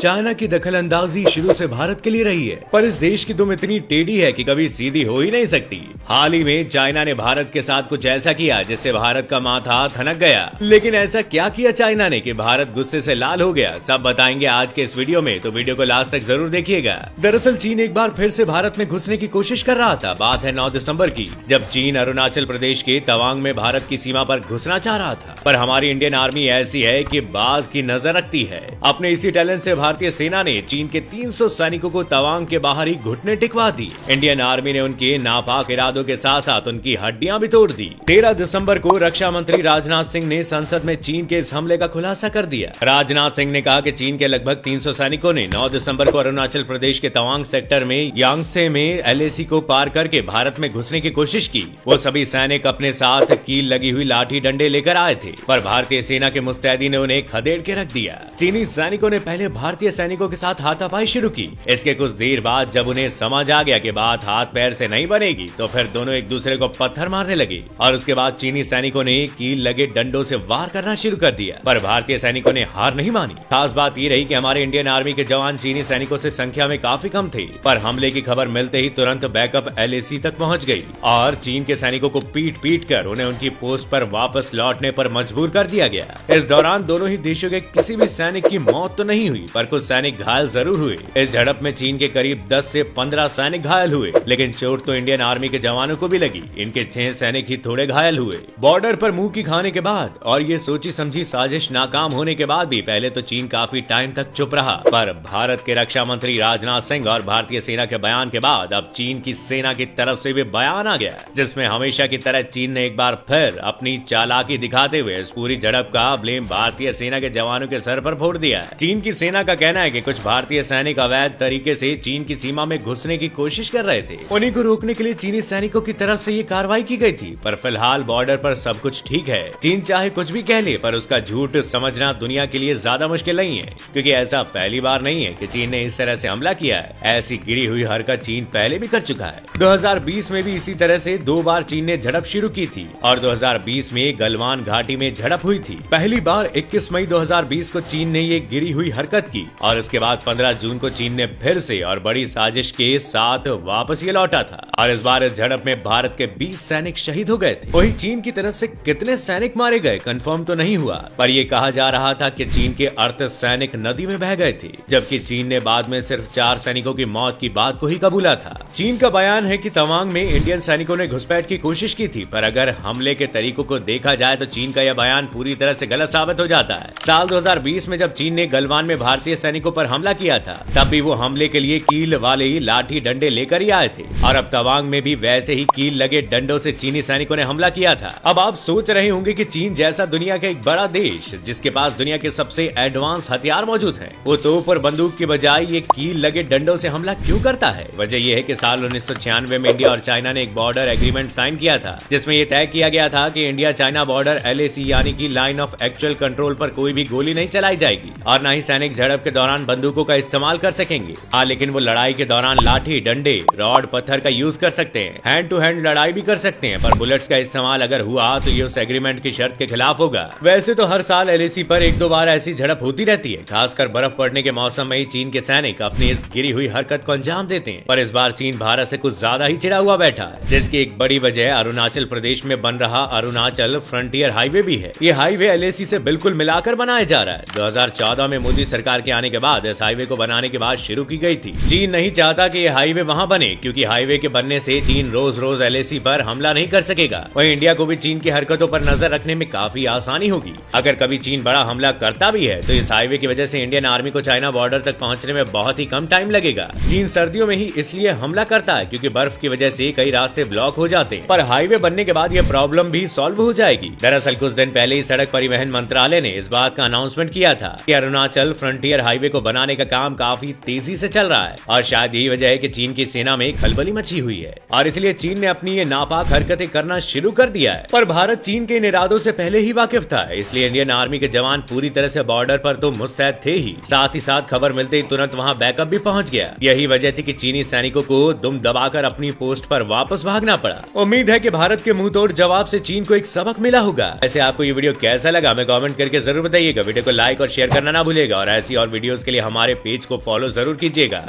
China की दखलंदाजी शुरू से भारत के लिए रही है, पर इस देश की दुम इतनी टेढ़ी है कि कभी सीधी हो ही नहीं सकती। हाल ही में चाइना ने भारत के साथ कुछ ऐसा किया जिससे भारत का माथा ठनक गया। लेकिन ऐसा क्या किया चाइना ने कि भारत गुस्से से लाल हो गया, सब बताएंगे आज के इस वीडियो में, तो वीडियो को लास्ट तक जरूर देखिएगा। दरअसल चीन एक बार फिर से भारत में घुसने की कोशिश कर रहा था। बात है 9 दिसंबर की, जब चीन अरुणाचल प्रदेश के तवांग में भारत की सीमा पर घुसना चाह रहा था। पर हमारी इंडियन आर्मी ऐसी है कि बाज की नजर रखती है। अपने इसी टैलेंट से भारतीय सेना ने चीन के 300 सैनिकों को तवांग के बाहर ही घुटने टिकवा दी। इंडियन आर्मी ने उनके नापाक इरादों के साथ साथ उनकी हड्डियां भी तोड़ दी। 13 दिसंबर को रक्षा मंत्री राजनाथ सिंह ने संसद में चीन के इस हमले का खुलासा कर दिया। राजनाथ सिंह ने कहा कि चीन के लगभग 300 सैनिकों ने 9 दिसंबर को अरुणाचल प्रदेश के तवांग सेक्टर में यांगसे में LAC को पार करके भारत में घुसने की कोशिश की। वो सभी सैनिक अपने साथ कील लगी हुई लाठी डंडे लेकर आए थे, पर भारतीय सेना के मुस्तैदी ने उन्हें खदेड़ के रख दिया। चीनी सैनिकों ने पहले भारतीय सैनिकों के साथ हाथापाई शुरू की। इसके कुछ देर बाद जब उन्हें समझ आ गया कि बात हाथ पैर से नहीं बनेगी, तो फिर दोनों एक दूसरे को पत्थर मारने लगे और उसके बाद चीनी सैनिकों ने कील लगे डंडों से वार करना शुरू कर दिया। पर भारतीय सैनिकों ने हार नहीं मानी। खास बात ये रही कि हमारे इंडियन आर्मी के जवान चीनी सैनिकों से संख्या में काफी कम थे, पर हमले की खबर मिलते ही तुरंत बैकअप LAC तक पहुंच गई और चीन के सैनिकों को पीट कर उन्हें उनकी पोस्ट पर वापस लौटने पर मजबूर कर दिया गया। इस दौरान दोनों ही देशों के किसी भी सैनिक की मौत तो नहीं हुई, पर कुछ सैनिक घायल जरूर हुए। इस झड़प में चीन के करीब 10 से 15 सैनिक घायल हुए, लेकिन चोट तो इंडियन आर्मी के जवानों को भी लगी। इनके 6 सैनिक ही थोड़े घायल हुए। बॉर्डर पर मुंह की खाने के बाद और ये सोची समझी साजिश नाकाम होने के बाद भी पहले तो चीन काफी टाइम तक चुप रहा, पर भारत के रक्षा मंत्री राजनाथ सिंह और भारतीय सेना के बयान के बाद अब चीन की सेना की तरफ से भी बयान आ गया, जिसमें हमेशा की तरह चीन ने एक बार फिर अपनी चालाकी दिखाते हुए इस पूरी झड़प का ब्लेम भारतीय सेना के जवानों के सर पर फोड़ दिया है। चीन की सेना का कहना है कि कुछ भारतीय सैनिक अवैध तरीके से चीन की सीमा में घुसने की कोशिश कर रहे थे। उन्हीं को रोकने के लिए चीनी सैनिकों की तरफ से ये कार्रवाई की गई थी, पर फिलहाल बॉर्डर पर सब कुछ ठीक है। चीन चाहे कुछ भी कह ले, पर उसका झूठ समझना दुनिया के लिए ज्यादा मुश्किल नहीं है, क्योंकि ऐसा पहली बार नहीं है कि चीन ने इस तरह से हमला किया है। ऐसी गिरी हुई हरकत चीन पहले भी कर चुका है। 2020 में भी इसी तरह से 2 बार चीन ने झड़प शुरू की थी और 2020 में गलवान घाटी में झड़प हुई थी। पहली बार 21 मई 2020 को चीन ने ये गिरी हुई हरकत की और इसके बाद 15 जून को चीन ने फिर से और बड़ी साजिश के साथ वापस ये लौटा था और इस बार इस झड़प में भारत के 20 सैनिक शहीद हो गए थे। वहीं चीन की तरफ से कितने सैनिक मारे गए कंफर्म तो नहीं हुआ, पर यह कहा जा रहा था कि चीन के 38 सैनिक नदी में बह गए थे, जबकि चीन ने बाद में सिर्फ 4 सैनिकों की मौत की बात को ही कबूला था। चीन का बयान है कि तवांग में इंडियन सैनिकों ने घुसपैठ की कोशिश की थी, पर अगर हमले के तरीकों को देखा जाए तो चीन का यह बयान पूरी तरह से गलत साबित हो जाता है। साल 2020 में जब चीन ने गलवान में भारतीय सैनिकों पर हमला किया था, तब भी वो हमले के लिए कील वाले ही लाठी डंडे लेकर ही आए थे और अब तवांग में भी वैसे ही कील लगे डंडों से चीनी सैनिकों ने हमला किया था। अब आप सोच रहे होंगे कि चीन जैसा दुनिया का एक बड़ा देश, जिसके पास दुनिया के सबसे एडवांस हथियार मौजूद हैं, वो तोप और बंदूक की बजाय ये कील लगे डंडों से हमला क्यों करता है? वजह यह है कि साल 1996 में इंडिया और चाइना ने एक बॉर्डर एग्रीमेंट साइन किया था, जिसमें यह तय किया गया था कि इंडिया चाइना बॉर्डर LAC यानी कि लाइन ऑफ एक्चुअल कंट्रोल पर कोई भी गोली नहीं चलाई जाएगी और न ही सैनिक झड़प के दौरान बंदूकों का इस्तेमाल कर सकेंगे। हाँ, लेकिन वो लड़ाई के दौरान लाठी डंडे रॉड पत्थर का यूज कर सकते हैं, हैंड टू हैंड लड़ाई भी कर सकते हैं, पर बुलेट्स का इस्तेमाल अगर हुआ तो ये उस एग्रीमेंट की शर्त के खिलाफ होगा। वैसे तो हर साल LAC पर 1-2 बार ऐसी झड़प होती रहती है, खासकर बर्फ पड़ने के मौसम में ही चीन के सैनिक अपनी इस गिरी हुई हरकत को अंजाम देते हैं। पर इस बार चीन भारत से कुछ ज्यादा ही चिढ़ा हुआ बैठा है, जिसकी एक बड़ी वजह अरुणाचल प्रदेश में बन रहा अरुणाचल फ्रंटियर हाईवे भी है। ये हाईवे LAC से बिल्कुल मिलाकर बनाया जा रहा है। 2014 में मोदी सरकार के आने के बाद इस हाईवे को बनाने के बाद शुरू की गई थी। चीन नहीं चाहता कि यह हाईवे वहां बने, क्योंकि हाईवे के बनने से चीन रोज रोज LAC पर हमला नहीं कर सकेगा। वहीं इंडिया को भी चीन की हरकतों पर नजर रखने में काफी आसानी होगी। अगर कभी चीन बड़ा हमला करता भी है तो इस हाईवे की वजह से इंडियन आर्मी को चाइना बॉर्डर तक पहुंचने में बहुत ही कम टाइम लगेगा। चीन सर्दियों में ही इसलिए हमला करता है क्योंकि बर्फ की वजह से कई रास्ते ब्लॉक हो जाते हैं, पर हाईवे बनने के बाद यह प्रॉब्लम भी सॉल्व हो जाएगी। दरअसल कुछ दिन पहले ही सड़क परिवहन मंत्रालय ने इस बात का अनाउंसमेंट किया था कि अरुणाचल फ्रंटियर हाईवे को बनाने का काम काफी तेजी से चल रहा है और शायद यही वजह है कि चीन की सेना में खलबली मची हुई है और इसलिए चीन ने अपनी ये नापाक हरकतें करना शुरू कर दिया है। पर भारत चीन के इन इरादों से पहले ही वाकिफ था, इसलिए इंडियन आर्मी के जवान पूरी तरह से बॉर्डर पर तो मुस्तैद थे ही, साथ ही साथ खबर मिलते ही तुरंत वहां बैकअप भी पहुंच गया। यही वजह थी कि चीनी सैनिकों को दुम दबाकर अपनी पोस्ट पर वापस भागना पड़ा। उम्मीद है कि भारत के मुंह तोड़ जवाब जवाब से चीन को एक सबक मिला होगा। वैसे आपको ये वीडियो कैसा लगा हमें कमेंट करके जरूर बताइएगा। वीडियो को लाइक और शेयर करना ना भूलिएगा और ऐसी और वीडियोस के लिए हमारे पेज को फॉलो जरूर कीजिएगा।